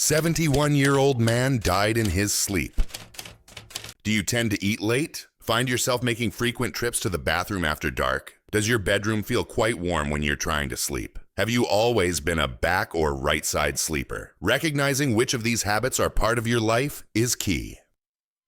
71-year-old man died in his sleep. Do you tend to eat late? Find yourself making frequent trips to the bathroom after dark? Does your bedroom feel quite warm when you're trying to sleep? Have you always been a back or right side sleeper? Recognizing which of these habits are part of your life is key.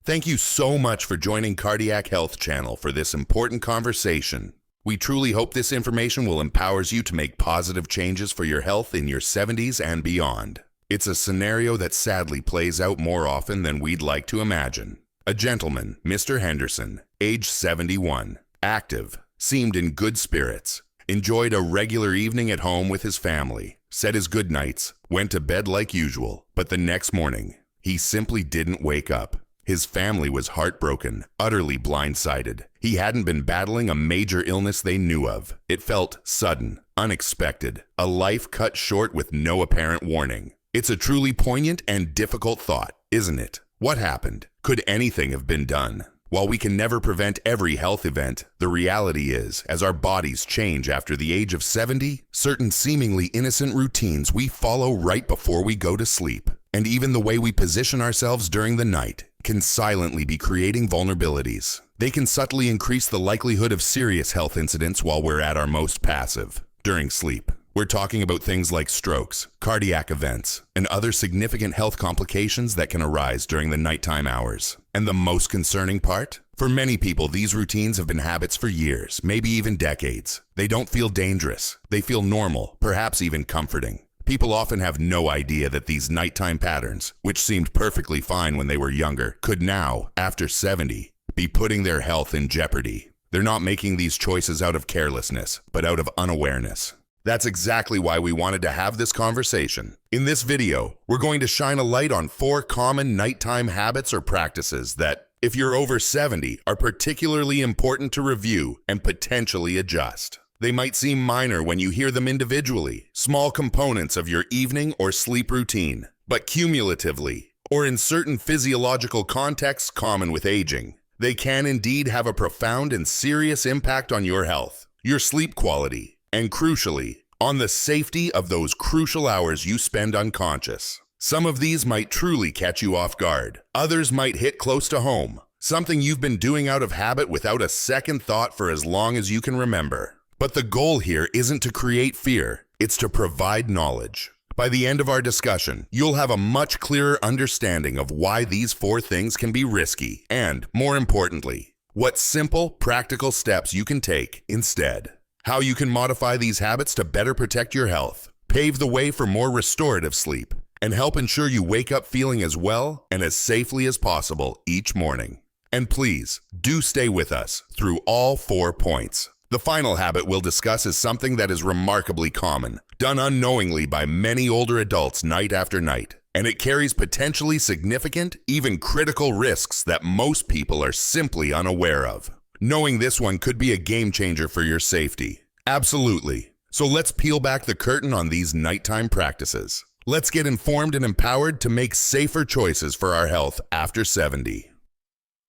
Thank you so much for joining Cardiac Health Channel for this important conversation. We truly hope this information will empower you to make positive changes for your health in your 70s and beyond. It's a scenario that sadly plays out more often than we'd like to imagine. A gentleman, Mr. Henderson, age 71, active, seemed in good spirits, enjoyed a regular evening at home with his family, said his goodnights, went to bed like usual, but the next morning, he simply didn't wake up. His family was heartbroken, utterly blindsided. He hadn't been battling a major illness they knew of. It felt sudden, unexpected, a life cut short with no apparent warning. It's a truly poignant and difficult thought, isn't it? What happened? Could anything have been done? While we can never prevent every health event, the reality is, as our bodies change after the age of 70, certain seemingly innocent routines we follow right before we go to sleep, and even the way we position ourselves during the night, can silently be creating vulnerabilities. They can subtly increase the likelihood of serious health incidents while we're at our most passive, during sleep. We're talking about things like strokes, cardiac events, and other significant health complications that can arise during the nighttime hours. And the most concerning part? For many people, these routines have been habits for years, maybe even decades. They don't feel dangerous. They feel normal, perhaps even comforting. People often have no idea that these nighttime patterns, which seemed perfectly fine when they were younger, could now, after 70, be putting their health in jeopardy. They're not making these choices out of carelessness, but out of unawareness. That's exactly why we wanted to have this conversation. In this video, we're going to shine a light on 4 common nighttime habits or practices that, if you're over 70, are particularly important to review and potentially adjust. They might seem minor when you hear them individually, small components of your evening or sleep routine, but cumulatively, or in certain physiological contexts common with aging, they can indeed have a profound and serious impact on your health, your sleep quality, and crucially, on the safety of those crucial hours you spend unconscious. Some of these might truly catch you off guard. Others might hit close to home, something you've been doing out of habit without a second thought for as long as you can remember. But the goal here isn't to create fear, it's to provide knowledge. By the end of our discussion, you'll have a much clearer understanding of why these 4 things can be risky and, more importantly, what simple, practical steps you can take instead. How you can modify these habits to better protect your health, pave the way for more restorative sleep, and help ensure you wake up feeling as well and as safely as possible each morning. And please, do stay with us through all 4 points. The final habit we'll discuss is something that is remarkably common, done unknowingly by many older adults night after night, and it carries potentially significant, even critical risks that most people are simply unaware of. Knowing this one could be a game changer for your safety. Absolutely. So let's peel back the curtain on these nighttime practices. Let's get informed and empowered to make safer choices for our health after 70.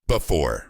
Before.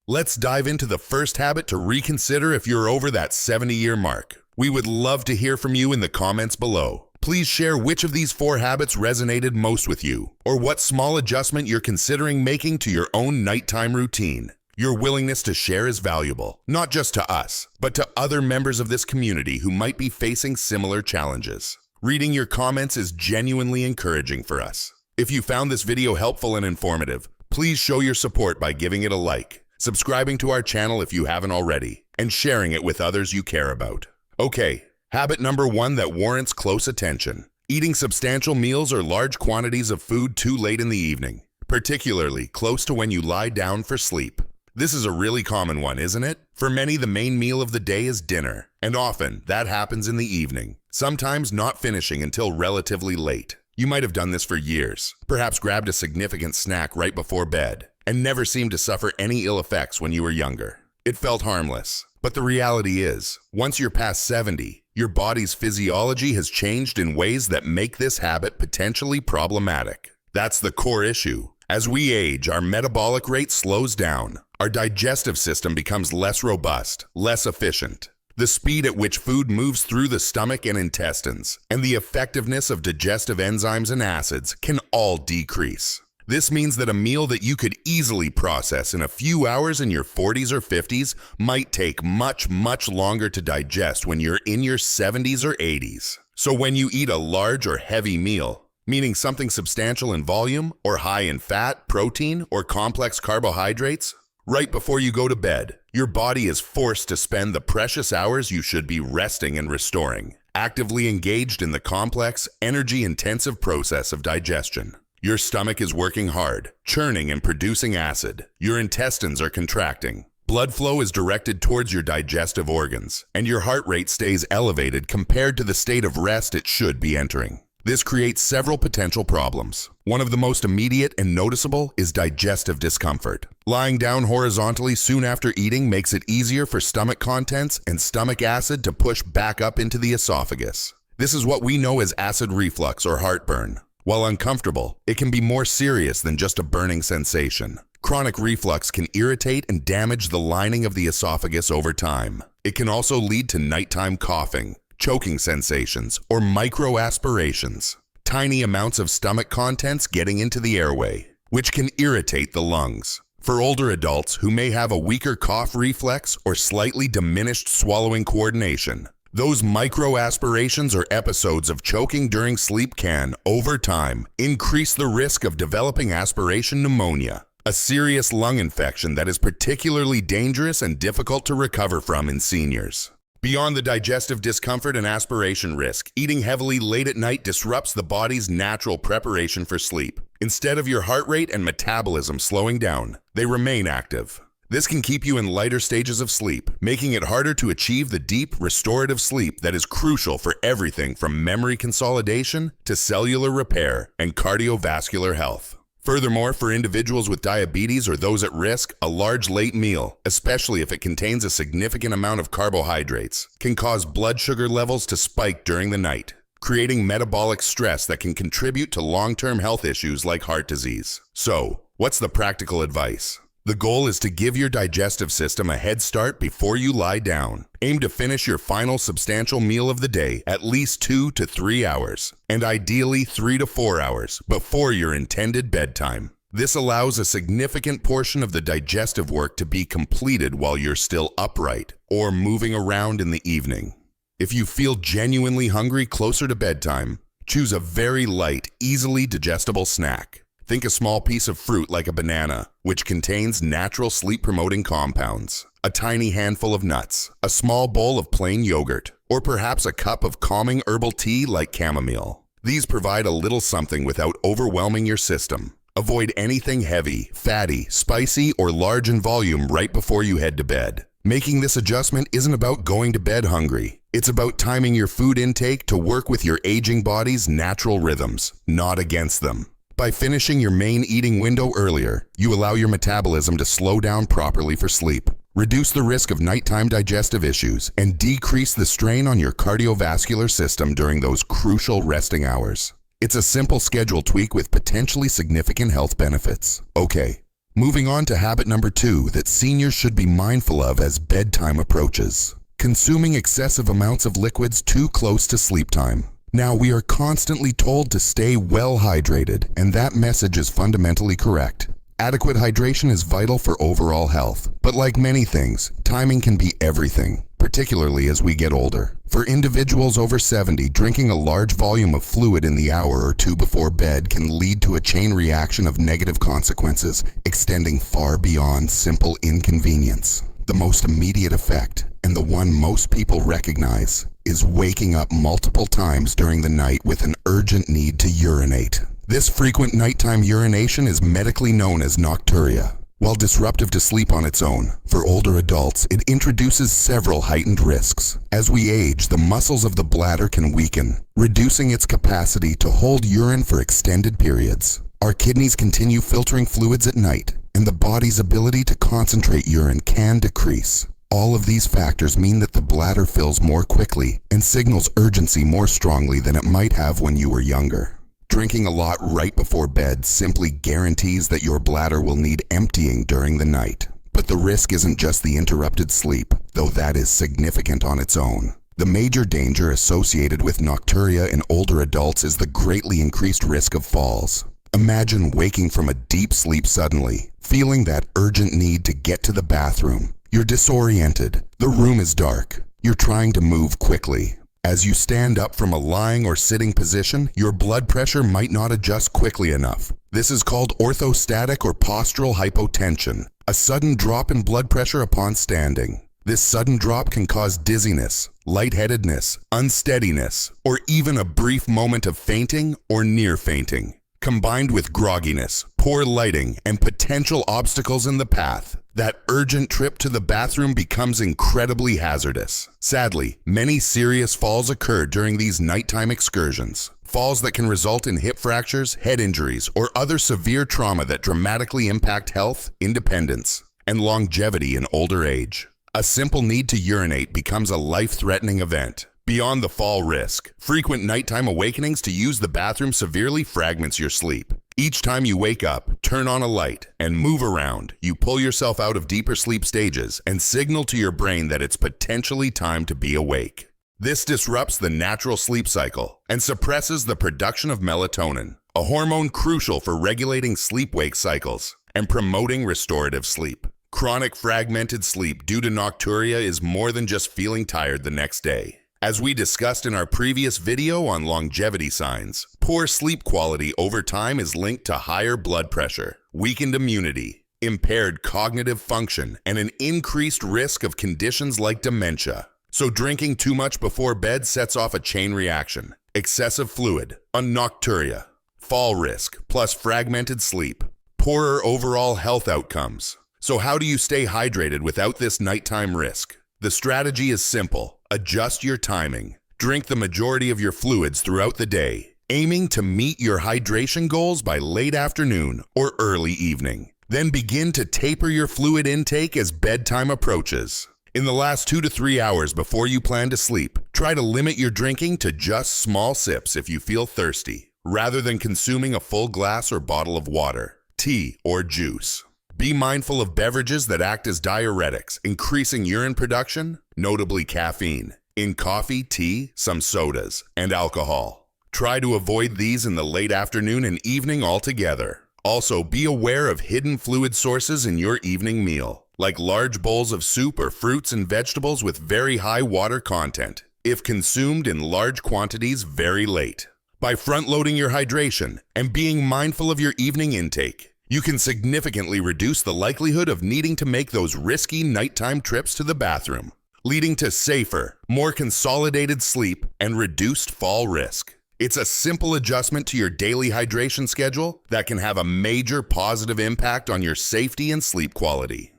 Let's dive into the first habit to reconsider if you're over that 70-year mark. We would love to hear from you in the comments below. Please share which of these 4 habits resonated most with you, or what small adjustment you're considering making to your own nighttime routine. Your willingness to share is valuable, not just to us, but to other members of this community who might be facing similar challenges. Reading your comments is genuinely encouraging for us. If you found this video helpful and informative, please show your support by giving it a like, subscribing to our channel if you haven't already, and sharing it with others you care about. Okay, habit number 1 that warrants close attention. Eating substantial meals or large quantities of food too late in the evening, particularly close to when you lie down for sleep. This is a really common one, isn't it? For many, the main meal of the day is dinner, and often that happens in the evening, sometimes not finishing until relatively late. You might have done this for years, perhaps grabbed a significant snack right before bed, and never seemed to suffer any ill effects when you were younger. It felt harmless. But the reality is, once you're past 70, your body's physiology has changed in ways that make this habit potentially problematic. That's the core issue. As we age, our metabolic rate slows down. Our digestive system becomes less robust, less efficient. the speed at which food moves through the stomach and intestines, and the effectiveness of digestive enzymes and acids can all decrease. This means that a meal that you could easily process in a few hours in your 40s or 50s might take much, much longer to digest when you're in your 70s or 80s. So when you eat a large or heavy meal, meaning something substantial in volume or high in fat, protein, or complex carbohydrates, right before you go to bed, your body is forced to spend the precious hours you should be resting and restoring, actively engaged in the complex, energy-intensive process of digestion. Your stomach is working hard, churning and producing acid. Your intestines are contracting. Blood flow is directed towards your digestive organs, and your heart rate stays elevated compared to the state of rest it should be entering. This creates several potential problems. One of the most immediate and noticeable is digestive discomfort. Lying down horizontally soon after eating makes it easier for stomach contents and stomach acid to push back up into the esophagus. This is what we know as acid reflux or heartburn. While uncomfortable, it can be more serious than just a burning sensation. Chronic reflux can irritate and damage the lining of the esophagus over time. It can also lead to nighttime coughing, choking sensations, or microaspirations, tiny amounts of stomach contents getting into the airway, which can irritate the lungs. For older adults who may have a weaker cough reflex or slightly diminished swallowing coordination, those microaspirations or episodes of choking during sleep can, over time, increase the risk of developing aspiration pneumonia, a serious lung infection that is particularly dangerous and difficult to recover from in seniors. Beyond the digestive discomfort and aspiration risk, eating heavily late at night disrupts the body's natural preparation for sleep. Instead of your heart rate and metabolism slowing down, they remain active. This can keep you in lighter stages of sleep, making it harder to achieve the deep, restorative sleep that is crucial for everything from memory consolidation to cellular repair and cardiovascular health. Furthermore, for individuals with diabetes or those at risk, a large late meal, especially if it contains a significant amount of carbohydrates, can cause blood sugar levels to spike during the night, creating metabolic stress that can contribute to long-term health issues like heart disease. So, what's the practical advice? The goal is to give your digestive system a head start before you lie down. Aim to finish your final substantial meal of the day at least 2 to 3 hours, and ideally 3 to 4 hours before your intended bedtime. This allows a significant portion of the digestive work to be completed while you're still upright or moving around in the evening. If you feel genuinely hungry closer to bedtime, choose a very light, easily digestible snack. Think a small piece of fruit like a banana, which contains natural sleep-promoting compounds, a tiny handful of nuts, a small bowl of plain yogurt, or perhaps a cup of calming herbal tea like chamomile. These provide a little something without overwhelming your system. Avoid anything heavy, fatty, spicy, or large in volume right before you head to bed. Making this adjustment isn't about going to bed hungry. It's about timing your food intake to work with your aging body's natural rhythms, not against them. By finishing your main eating window earlier, you allow your metabolism to slow down properly for sleep, reduce the risk of nighttime digestive issues, and decrease the strain on your cardiovascular system during those crucial resting hours. It's a simple schedule tweak with potentially significant health benefits. Okay, moving on to habit number 2 that seniors should be mindful of as bedtime approaches: consuming excessive amounts of liquids too close to sleep time. Now, we are constantly told to stay well hydrated, and that message is fundamentally correct. Adequate hydration is vital for overall health, but like many things, timing can be everything, particularly as we get older. For individuals over 70, drinking a large volume of fluid in the hour or two before bed can lead to a chain reaction of negative consequences, extending far beyond simple inconvenience. The most immediate effect, and the one most people recognize, is waking up multiple times during the night with an urgent need to urinate. This frequent nighttime urination is medically known as nocturia. While disruptive to sleep on its own, for older adults, it introduces several heightened risks. As we age, the muscles of the bladder can weaken, reducing its capacity to hold urine for extended periods. Our kidneys continue filtering fluids at night, and the body's ability to concentrate urine can decrease. All of these factors mean that the bladder fills more quickly and signals urgency more strongly than it might have when you were younger. Drinking a lot right before bed simply guarantees that your bladder will need emptying during the night. But the risk isn't just the interrupted sleep. though that is significant on its own. The major danger associated with nocturia in older adults is the greatly increased risk of falls. Imagine waking from a deep sleep suddenly, feeling that urgent need to get to the bathroom. You're disoriented. The room is dark. You're trying to move quickly. As you stand up from a lying or sitting position, your blood pressure might not adjust quickly enough. This is called orthostatic or postural hypotension, a sudden drop in blood pressure upon standing. This sudden drop can cause dizziness, lightheadedness, unsteadiness, or even a brief moment of fainting or near fainting. Combined with grogginess, poor lighting, and potential obstacles in the path, that urgent trip to the bathroom becomes incredibly hazardous. Sadly, many serious falls occur during these nighttime excursions. Falls that can result in hip fractures, head injuries, or other severe trauma that dramatically impact health, independence, and longevity in older age. A simple need to urinate becomes a life-threatening event. Beyond the fall risk, frequent nighttime awakenings to use the bathroom severely fragments your sleep. Each time you wake up, turn on a light, and move around, you pull yourself out of deeper sleep stages and signal to your brain that it's potentially time to be awake. This disrupts the natural sleep cycle and suppresses the production of melatonin, a hormone crucial for regulating sleep-wake cycles and promoting restorative sleep. Chronic fragmented sleep due to nocturia is more than just feeling tired the next day. As we discussed in our previous video on longevity signs, poor sleep quality over time is linked to higher blood pressure, weakened immunity, impaired cognitive function, and an increased risk of conditions like dementia. So drinking too much before bed sets off a chain reaction. Excessive fluid, a nocturia, fall risk, plus fragmented sleep, poorer overall health outcomes. So how do you stay hydrated without this nighttime risk? The strategy is simple. Adjust your timing. Drink the majority of your fluids throughout the day, aiming to meet your hydration goals by late afternoon or early evening. Then begin to taper your fluid intake as bedtime approaches. In the last 2 to 3 hours before you plan to sleep, try to limit your drinking to just small sips if you feel thirsty, rather than consuming a full glass or bottle of water, tea, or juice. Be mindful of beverages that act as diuretics, increasing urine production, notably caffeine, in coffee, tea, some sodas, and alcohol. Try to avoid these in the late afternoon and evening altogether. Also, be aware of hidden fluid sources in your evening meal, like large bowls of soup or fruits and vegetables with very high water content, if consumed in large quantities very late. By front-loading your hydration and being mindful of your evening intake, you can significantly reduce the likelihood of needing to make those risky nighttime trips to the bathroom, leading to safer, more consolidated sleep and reduced fall risk. It's a simple adjustment to your daily hydration schedule that can have a major positive impact on your safety and sleep quality.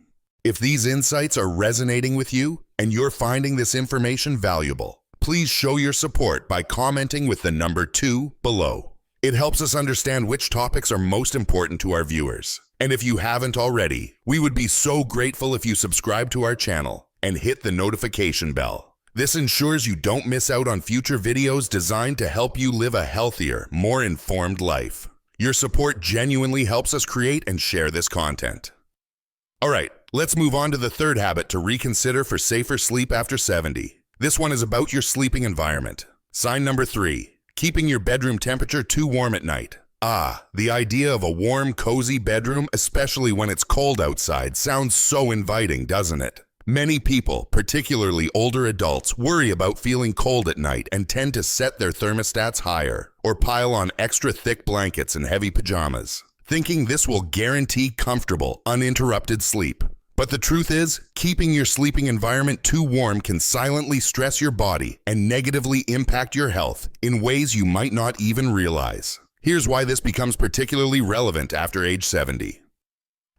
If these insights are resonating with you and you're finding this information valuable, please show your support by commenting with the number 2 below. It helps us understand which topics are most important to our viewers. And if you haven't already, we would be so grateful if you subscribe to our channel and hit the notification bell. This ensures you don't miss out on future videos designed to help you live a healthier, more informed life. Your support genuinely helps us create and share this content. Alright, let's move on to the third habit to reconsider for safer sleep after 70. This one is about your sleeping environment. Sign number 3. Keeping your bedroom temperature too warm at night. The idea of a warm, cozy bedroom, especially when it's cold outside, sounds so inviting, doesn't it? Many people, particularly older adults, worry about feeling cold at night and tend to set their thermostats higher or pile on extra thick blankets and heavy pajamas, thinking this will guarantee comfortable, uninterrupted sleep. But the truth is, keeping your sleeping environment too warm can silently stress your body and negatively impact your health in ways you might not even realize. Here's why this becomes particularly relevant after age 70.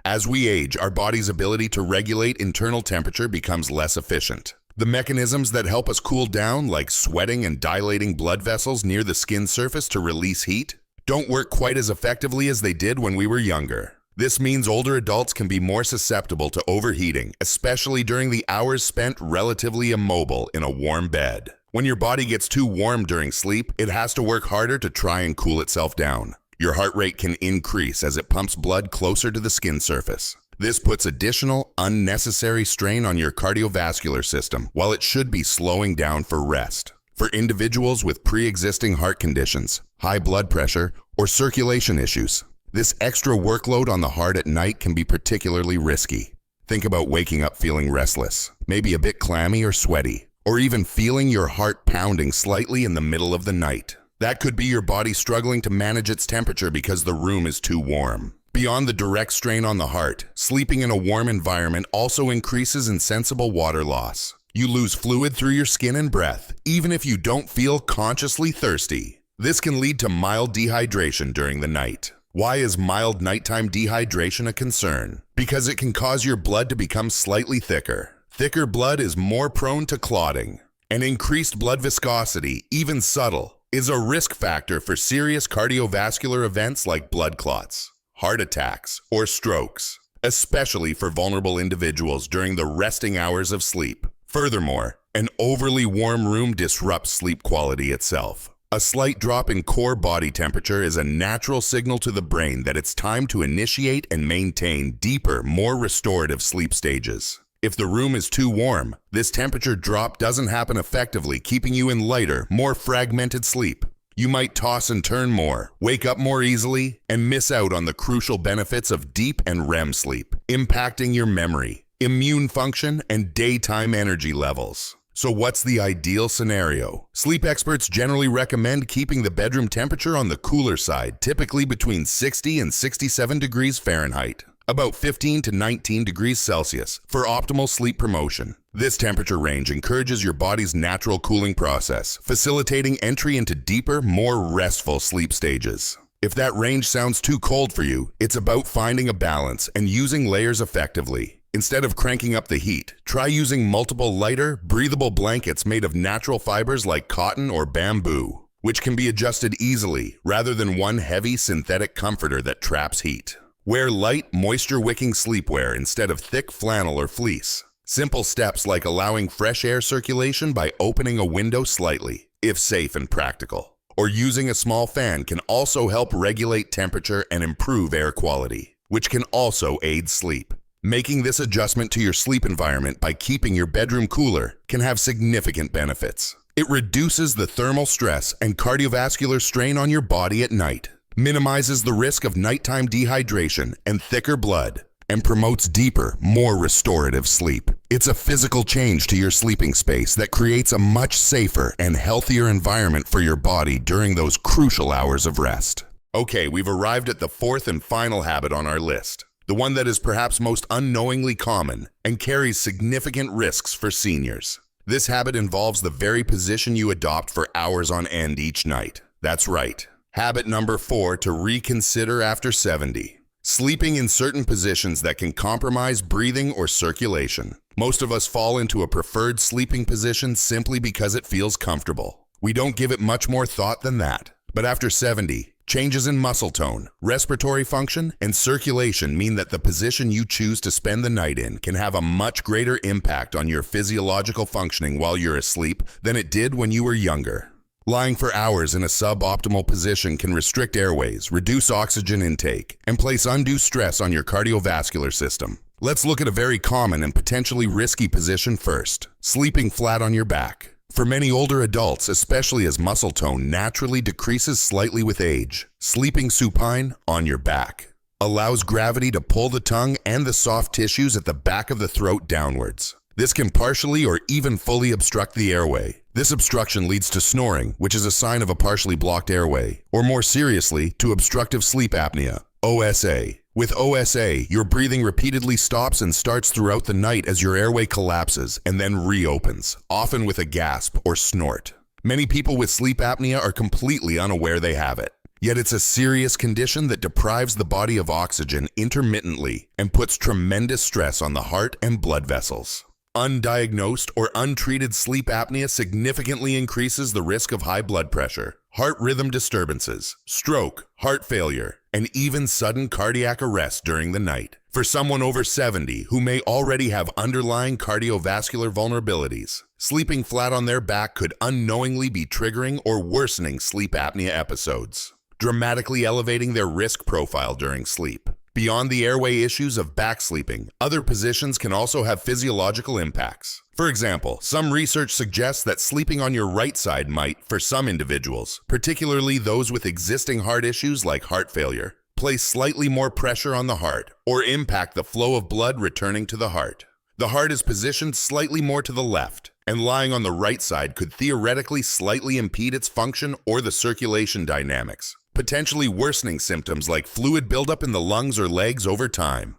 As we age, our body's ability to regulate internal temperature becomes less efficient. The mechanisms that help us cool down, like sweating and dilating blood vessels near the skin surface to release heat, don't work quite as effectively as they did when we were younger. This means older adults can be more susceptible to overheating, especially during the hours spent relatively immobile in a warm bed. When your body gets too warm during sleep, it has to work harder to try and cool itself down. Your heart rate can increase as it pumps blood closer to the skin surface. This puts additional, unnecessary strain on your cardiovascular system while it should be slowing down for rest. For individuals with pre-existing heart conditions, high blood pressure, or circulation issues, this extra workload on the heart at night can be particularly risky. Think about waking up feeling restless, maybe a bit clammy or sweaty, or even feeling your heart pounding slightly in the middle of the night. That could be your body struggling to manage its temperature because the room is too warm. Beyond the direct strain on the heart, sleeping in a warm environment also increases insensible water loss. You lose fluid through your skin and breath, even if you don't feel consciously thirsty. This can lead to mild dehydration during the night. Why is mild nighttime dehydration a concern? Because it can cause your blood to become slightly thicker. Thicker blood is more prone to clotting. And increased blood viscosity, even subtle, is a risk factor for serious cardiovascular events like blood clots, heart attacks, or strokes, especially for vulnerable individuals during the resting hours of sleep. Furthermore, an overly warm room disrupts sleep quality itself. A slight drop in core body temperature is a natural signal to the brain that it's time to initiate and maintain deeper, more restorative sleep stages. If the room is too warm, this temperature drop doesn't happen effectively, keeping you in lighter, more fragmented sleep. You might toss and turn more, wake up more easily, and miss out on the crucial benefits of deep and REM sleep, impacting your memory, immune function, and daytime energy levels. So what's the ideal scenario? Sleep experts generally recommend keeping the bedroom temperature on the cooler side, typically between 60 and 67 degrees Fahrenheit, about 15 to 19 degrees Celsius, for optimal sleep promotion. This temperature range encourages your body's natural cooling process, facilitating entry into deeper, more restful sleep stages. If that range sounds too cold for you, it's about finding a balance and using layers effectively. Instead of cranking up the heat, try using multiple lighter, breathable blankets made of natural fibers like cotton or bamboo, which can be adjusted easily rather than one heavy synthetic comforter that traps heat. Wear light, moisture-wicking sleepwear instead of thick flannel or fleece. Simple steps like allowing fresh air circulation by opening a window slightly, if safe and practical, or using a small fan can also help regulate temperature and improve air quality, which can also aid sleep. Making this adjustment to your sleep environment by keeping your bedroom cooler can have significant benefits. It reduces the thermal stress and cardiovascular strain on your body at night, minimizes the risk of nighttime dehydration and thicker blood, and promotes deeper, more restorative sleep. It's a physical change to your sleeping space that creates a much safer and healthier environment for your body during those crucial hours of rest. Okay, we've arrived at the fourth and final habit on our list, the one that is perhaps most unknowingly common and carries significant risks for seniors. This habit involves the very position you adopt for hours on end each night. That's right. Habit number 4 to reconsider after 70. Sleeping in certain positions that can compromise breathing or circulation. Most of us fall into a preferred sleeping position simply because it feels comfortable. We don't give it much more thought than that. But after 70, changes in muscle tone, respiratory function, and circulation mean that the position you choose to spend the night in can have a much greater impact on your physiological functioning while you're asleep than it did when you were younger. Lying for hours in a suboptimal position can restrict airways, reduce oxygen intake, and place undue stress on your cardiovascular system. Let's look at a very common and potentially risky position first: sleeping flat on your back. For many older adults, especially as muscle tone naturally decreases slightly with age, sleeping supine on your back allows gravity to pull the tongue and the soft tissues at the back of the throat downwards. This can partially or even fully obstruct the airway. This obstruction leads to snoring, which is a sign of a partially blocked airway, or more seriously, to obstructive sleep apnea, OSA. With OSA, your breathing repeatedly stops and starts throughout the night as your airway collapses and then reopens, often with a gasp or snort. Many people with sleep apnea are completely unaware they have it. Yet it's a serious condition that deprives the body of oxygen intermittently and puts tremendous stress on the heart and blood vessels. Undiagnosed or untreated sleep apnea significantly increases the risk of high blood pressure, heart rhythm disturbances, stroke, heart failure, and even sudden cardiac arrest during the night. For someone over 70 who may already have underlying cardiovascular vulnerabilities, sleeping flat on their back could unknowingly be triggering or worsening sleep apnea episodes, dramatically elevating their risk profile during sleep. Beyond the airway issues of back sleeping, other positions can also have physiological impacts. For example, some research suggests that sleeping on your right side might, for some individuals, particularly those with existing heart issues like heart failure, place slightly more pressure on the heart or impact the flow of blood returning to the heart. The heart is positioned slightly more to the left, and lying on the right side could theoretically slightly impede its function or the circulation dynamics, potentially worsening symptoms like fluid buildup in the lungs or legs over time.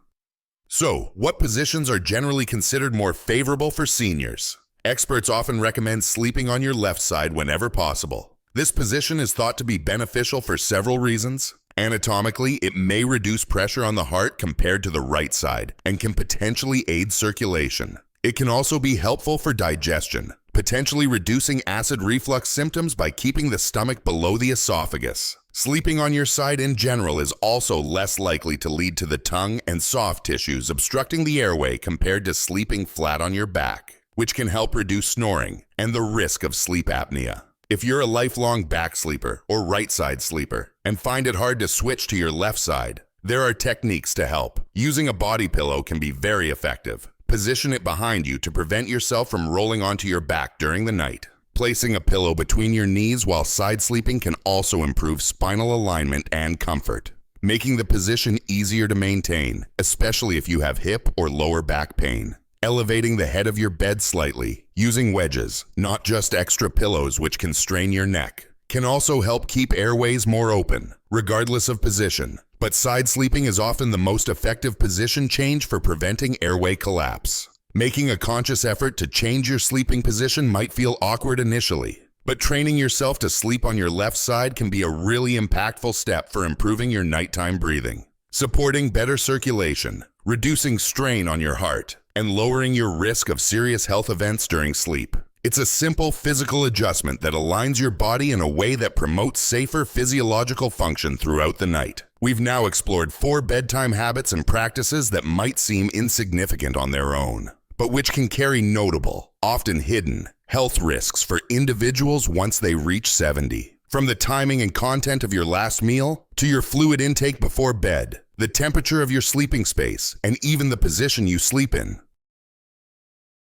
So, what positions are generally considered more favorable for seniors? Experts often recommend sleeping on your left side whenever possible. This position is thought to be beneficial for several reasons. Anatomically, it may reduce pressure on the heart compared to the right side and can potentially aid circulation. It can also be helpful for digestion, potentially reducing acid reflux symptoms by keeping the stomach below the esophagus. Sleeping on your side in general is also less likely to lead to the tongue and soft tissues obstructing the airway compared to sleeping flat on your back, which can help reduce snoring and the risk of sleep apnea. If you're a lifelong back sleeper or right side sleeper and find it hard to switch to your left side, there are techniques to help. Using a body pillow can be very effective. Position it behind you to prevent yourself from rolling onto your back during the night. Placing a pillow between your knees while side sleeping can also improve spinal alignment and comfort, making the position easier to maintain, especially if you have hip or lower back pain. Elevating the head of your bed slightly, using wedges, not just extra pillows which can strain your neck, can also help keep airways more open, regardless of position. But side sleeping is often the most effective position change for preventing airway collapse. Making a conscious effort to change your sleeping position might feel awkward initially, but training yourself to sleep on your left side can be a really impactful step for improving your nighttime breathing, supporting better circulation, reducing strain on your heart, and lowering your risk of serious health events during sleep. It's a simple physical adjustment that aligns your body in a way that promotes safer physiological function throughout the night. We've now explored 4 bedtime habits and practices that might seem insignificant on their own, but which can carry notable, often hidden, health risks for individuals once they reach 70. From the timing and content of your last meal, to your fluid intake before bed, the temperature of your sleeping space, and even the position you sleep in,